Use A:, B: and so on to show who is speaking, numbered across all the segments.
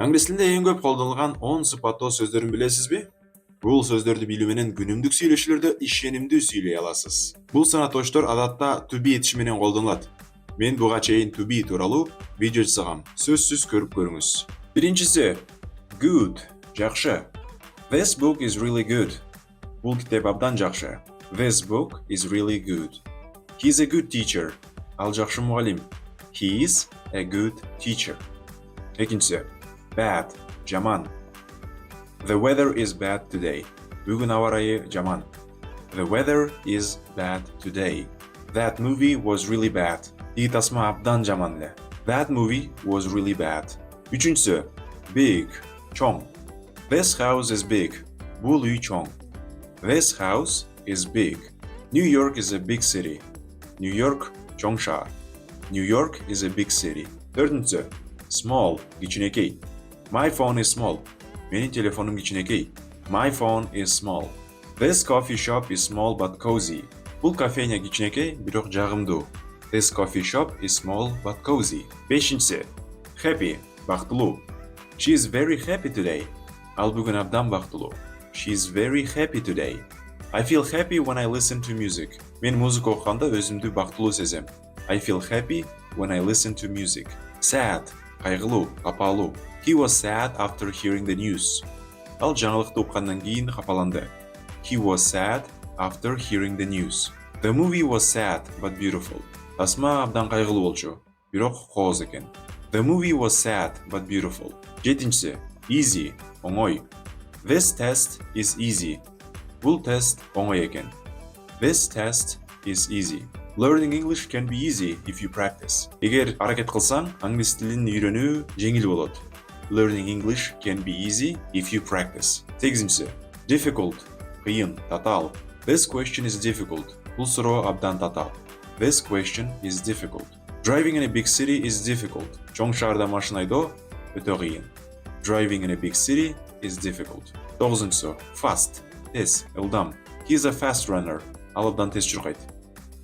A: Англис тилинде эң көп колдонулган 10 сыпаттуу сөздөрүн билесизби? Бул сөздөрдү билүү менен күнүмдүк сүйлөшүүлөрдө ишенимдүү сүйлөй аласыз. Бул атоочтор адатта to be этиши менен колдонулат. Мен буга чейин to be тууралуу видео жасагам. Сөзсүз көрүп көрүңүз. Биринчиси good, жакшы. This book is really good. Бул китеп абдан жакшы. This book is really good. He's a good teacher. Ал жакшы мугалим. He is a good teacher. Экинчиси bad, жаман. The weather is bad today. Бүгүн аба ырайы жаман. The weather is bad today. That movie was really bad. Тиги тасма абдан жаман эле. That movie was really bad. Үчүнчүсү big, чоң. This house is big. Бул үй чоң. This house is big. New York is a big city. New York чоң шаар. New York is a big city. Төртүнчүсү small, кичинекей. My phone is small. Менин телефонум кичинекей. My phone is small. This coffee shop is small but cozy. Бул кафеня кичинекей, бирок жагымдуу. This coffee shop is small but cozy. Бешинчиси happy, бактылуу. She is very happy today. Ал бүгүн абдан бактылуу. She is very happy today. I feel happy when I listen to music. Мен музыка окуганда өзүмдү бактылуу сезем. I feel happy when I listen to music. Sad, кайгылуу, капалуу. He was sad after hearing the news. Ал жаңылыкты уккандан кийин капаланды. He was sad after hearing the news. The movie was sad but beautiful. Тасма абдан кайгылуу болчу, бирок кооз экен. The movie was sad but beautiful. Жетинчиси easy, оңой. This test is easy. Бул тест оңой экен. This test is easy. Learning English can be easy if you practice. Эгер аракет кылсаң, англис тилин үйрөнүү жеңил болот. Learning English can be easy if you practice. Сегизинчиси difficult, кыйын, татаал. This question is difficult. Бул суроо абдан татаал. This question is difficult. Driving in a big city is difficult. Чоң шаарда машина айдоо өтө кыйын. Driving in a big city is difficult. Тогузунчусу fast, тез, ылдам. He is a fast runner. Ал абдан тез чуркайт.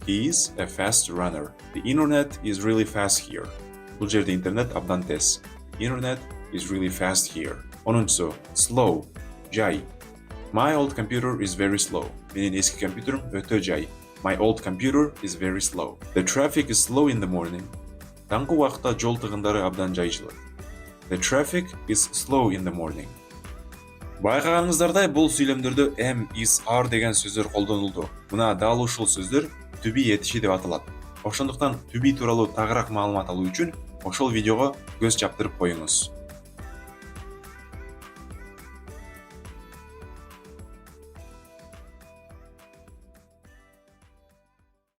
A: He is a fast runner. The internet is really fast here. Бул жерде интернет абдан тез. Internet is really fast here. Онунчусу slow, жай. My old computer is very slow. Менин эски компьютерим өтө жай. My old computer is very slow. The traffic is slow in the morning. Таңкы убакта жол тыгындары абдан жайчылык. The traffic is slow in the morning. Байкаганыңыздардай бул сүйлөмдөрдө am, is, are деген сөздөр колдонулду. Мына дал ушул сөздөр to be этиши деп аталат. Ошондуктан to be тууралуу тагыраак маалымат алуу үчүн ошол видеого көз чаптырып коюңуз.